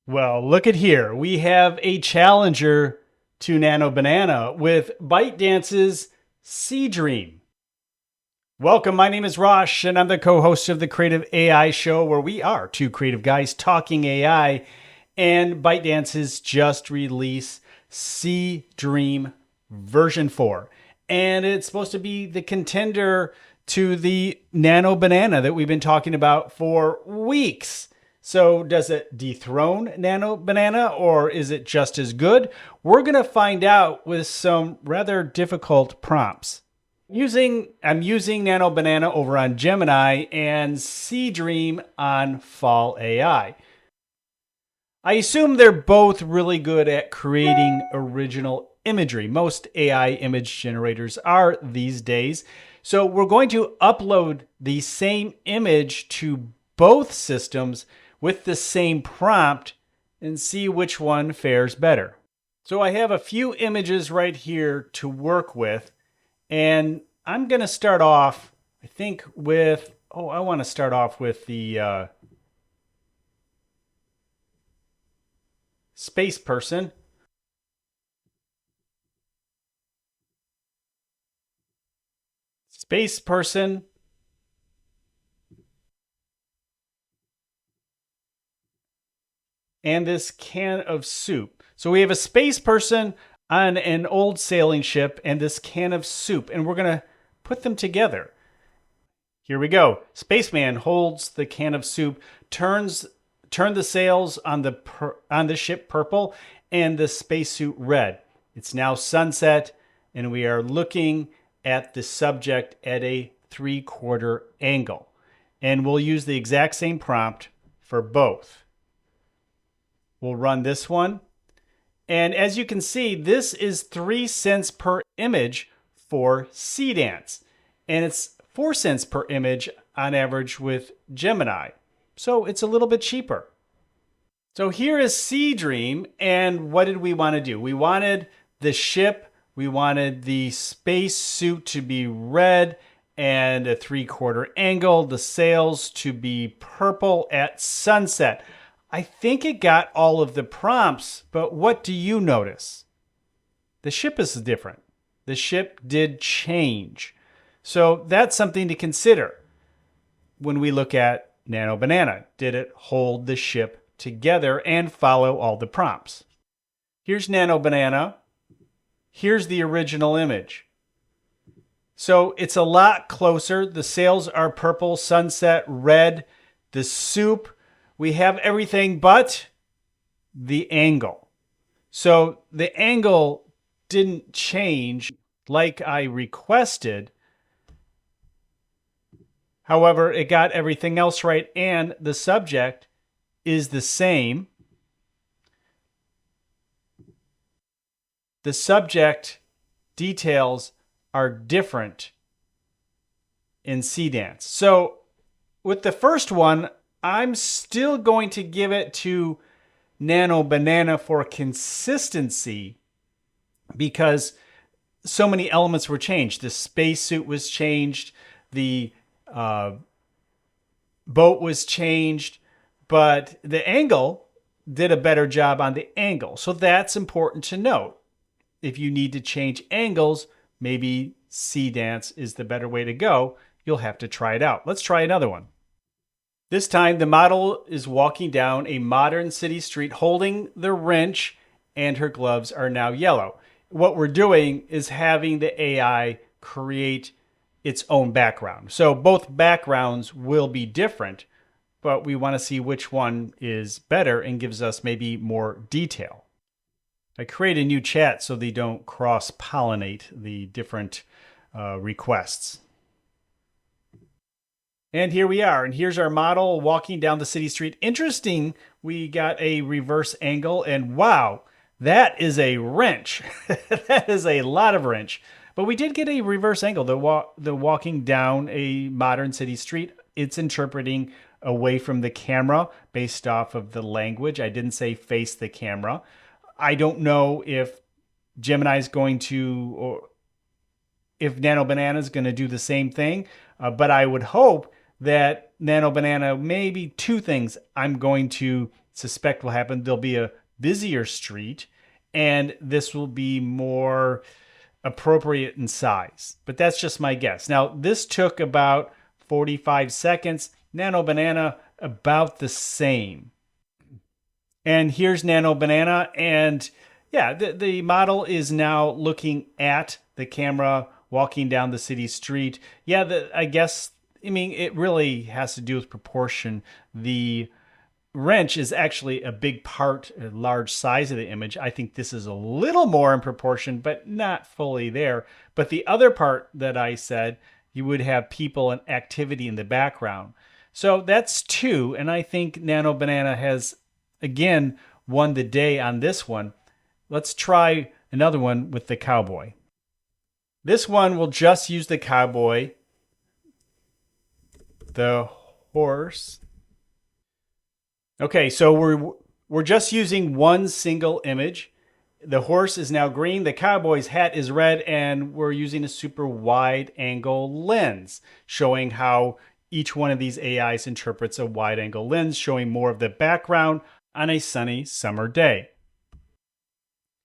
Well, look at here. We have a challenger to Nano Banana with Bytedance's Seedream. Welcome, my name is Rosh, and I'm the co-host of the Creative AI Show, where we are two creative guys talking AI, and Bytedance has just released Seedream version 4. And it's supposed to be the contender to the Nano Banana that we've been talking about for weeks. So does it dethrone Nano Banana, or is it just as good? We're going to find out with some rather difficult prompts. I'm using Nano Banana over on Gemini and Seedream on Fall AI. I assume they're both really good at creating original imagery. Most AI image generators are these days. So we're going to upload the same image to both systems with the same prompt and see which one fares better. So I have a few images right here to work with, and I'm going to start off, I think, with, I want to start off with the space person. Space person. And this can of soup. So we have a space person on an old sailing ship and this can of soup, and we're going to put them together. Here we go. Spaceman holds the can of soup, turn the sails on the ship purple and the spacesuit red. It's now sunset, and we are looking at the subject at a 3/4 angle. And we'll use the exact same prompt for both. We'll run this one. And as you can see, this is 3 cents per image for SeeDance. And it's 4 cents per image on average with Gemini. So it's a little bit cheaper. So here is Seedream. And what did we want to do? We wanted the ship, we wanted the space suit to be red and a 3/4 angle, the sails to be purple at sunset. I think it got all of the prompts, but what do you notice? The ship is different. The ship did change. So that's something to consider when we look at Nano Banana. Did it hold the ship together and follow all the prompts? Here's Nano Banana. Here's the original image. So it's a lot closer. The sails are purple, sunset, red. The soup, we have everything but the angle. So the angle didn't change like I requested. However, it got everything else right, and the subject is the same. The subject details are different in SeeDance. So with the first one, I'm still going to give it to Nano Banana for consistency because so many elements were changed. The spacesuit was changed, the boat was changed, but the angle did a better job on the angle. So that's important to note. If you need to change angles, maybe SeeDance is the better way to go. You'll have to try it out. Let's try another one. This time, the model is walking down a modern city street holding the wrench, and her gloves are now yellow. What we're doing is having the AI create its own background. So both backgrounds will be different, but we want to see which one is better and gives us maybe more detail. I create a new chat so they don't cross-pollinate the different requests. And here we are, and here's our model walking down the city street. Interesting, we got a reverse angle, and wow, that is a wrench. That is a lot of wrench. But we did get a reverse angle. The walking down a modern city street, it's interpreting away from the camera based off of the language. I didn't say face the camera. I don't know if Gemini is going to, or if Nano Banana is going to do the same thing, but I would hope that Nano Banana, maybe two things. I'm going to suspect will happen. There'll be a busier street, and this will be more appropriate in size. But that's just my guess. Now, this took about 45 seconds. Nano Banana, about the same. And here's Nano Banana, and yeah, the model is now looking at the camera, walking down the city street. Yeah, I mean, it really has to do with proportion. The wrench is actually a big part, a large size of the image. I think this is a little more in proportion, but not fully there. But the other part that I said, you would have people and activity in the background. So that's 2, and I think Nano Banana has, again, won the day on this one. Let's try another one with the cowboy. This one will just use the cowboy, the horse. Okay, so we're just using one single image. The horse is now green, the cowboy's hat is red, and we're using a super wide angle lens, showing how each one of these AIs interprets a wide angle lens, showing more of the background on a sunny summer day.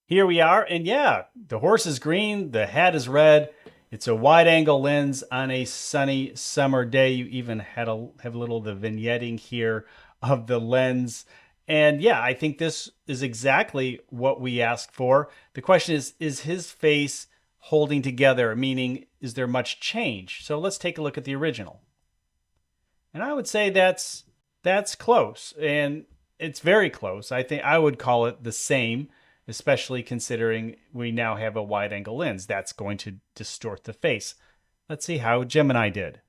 Here we are, and yeah, the horse is green, the hat is red. It's a wide angle lens on a sunny summer day. You even have a little the vignetting here of the lens. And yeah, I think this is exactly what we asked for. The question is his face holding together? Meaning, is there much change? So let's take a look at the original. And I would say that's close, and it's very close. I think I would call it the same, especially considering we now have a wide angle lens. That's going to distort the face. Let's see how Gemini did.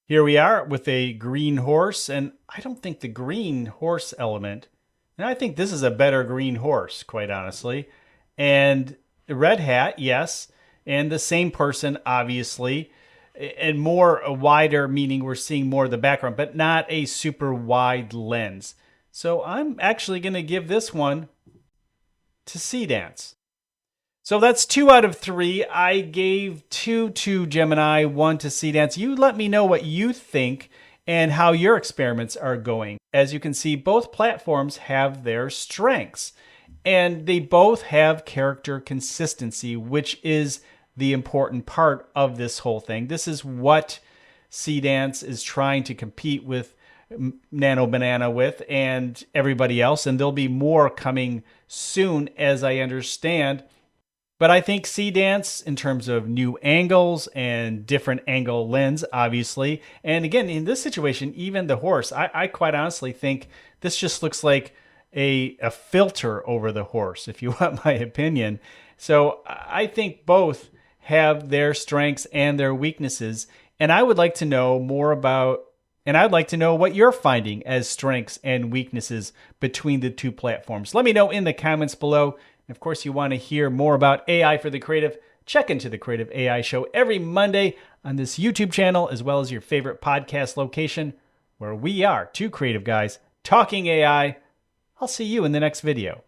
Here we are with a green horse, and I don't think the green horse element, and I think this is a better green horse, quite honestly. And the red hat, yes, and the same person, obviously, and more a wider, meaning we're seeing more of the background, but not a super wide lens. So I'm actually going to give this one to SeeDance. So that's 2 out of 3. I gave 2 to Gemini, 1 to SeeDance. You let me know what you think and how your experiments are going. As you can see, both platforms have their strengths, and they both have character consistency, which is the important part of this whole thing. This is what SeeDance is trying to compete with Nano Banana with and everybody else, and there'll be more coming soon, as I understand. But I think SeeDance, in terms of new angles and different angle lens, obviously, and again, in this situation, even the horse, I quite honestly think this just looks like a filter over the horse, if you want my opinion. So I think both have their strengths and their weaknesses, and I would like to know more about, and I'd like to know what you're finding as strengths and weaknesses between the two platforms. Let me know in the comments below. Of course, you want to hear more about AI for the creative, check into the Creative AI Show every Monday on this YouTube channel, as well as your favorite podcast location, where we are 2 creative guys talking AI. I'll see you in the next video.